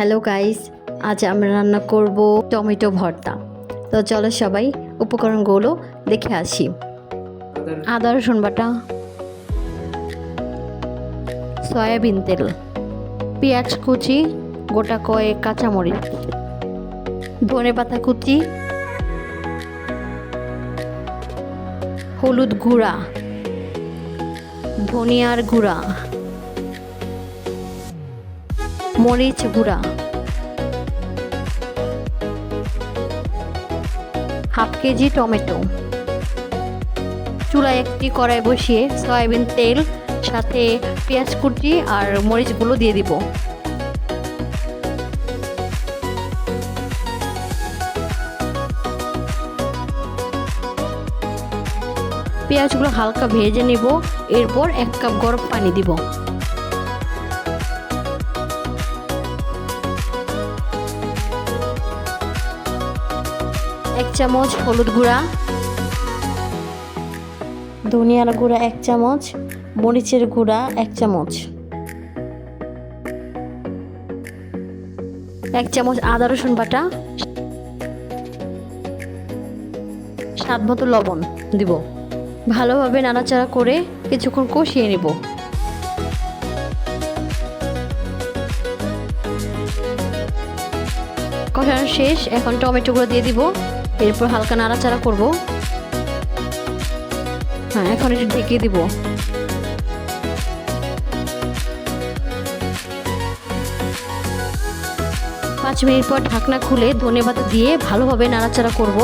Hello guys, আজ আমরা রান্না করব টমেটো ভর্তা। তো চলো সবাই উপকরণগুলো দেখে আসি। আদা রসুন বাটা, সয়াবিন তেল, পেঁয়াজ কুচি, গোটা কয়েক কাঁচামরিচ, ধনেপাতা কুচি, হলুদ গুঁড়া, ধনিয়ার গুঁড়া, মরিচ গুঁড়া, হাফ কেজি টমেটো। চুলায় একটি কড়াই বসিয়ে সয়াবিন তেল সাথে পেঁয়াজ কুচি আর মরিচগুলো দিয়ে দিব। পেঁয়াজগুলো হালকা ভেজে নিব, এরপর 1 কাপ গরম পানি দিব। এক চামচ হলুদ গুঁড়া, ধনিয়ার গুঁড়া 1 চামচ, মরিচের গুঁড়া 1 চামচ, 1 চামচ আদা রসুন বাটা, স্বাদ মতো লবণ দিব। ভালোভাবে নাড়াচাড়া করে কিছুক্ষণ কষিয়ে নেব। কষানো শেষ, এখন টমেটোগুলো দিয়ে দিব। এরপর হালকা নাড়াচাড়া করব। এখন একটু ঢেকে দিব। 5 মিনিট পর ঢাকনা খুলে ধনেপাতা দিয়ে ভালোভাবে নাড়াচাড়া করব।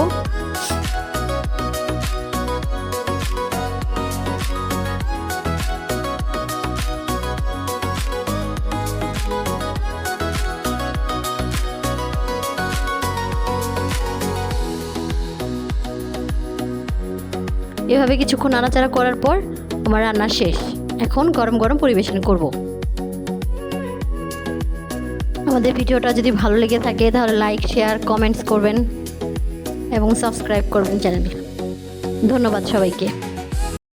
এভাবে কিছুক্ষণ নাড়াচাড়া করার পর আমার রান্না শেষ। এখন গরম গরম পরিবেশন করব। আমাদের ভিডিওটা যদি ভালো লেগে থাকে তাহলে লাইক, শেয়ার, কমেন্টস করবেন এবং সাবস্ক্রাইব করবেন চ্যানেলে। ধন্যবাদ সবাইকে।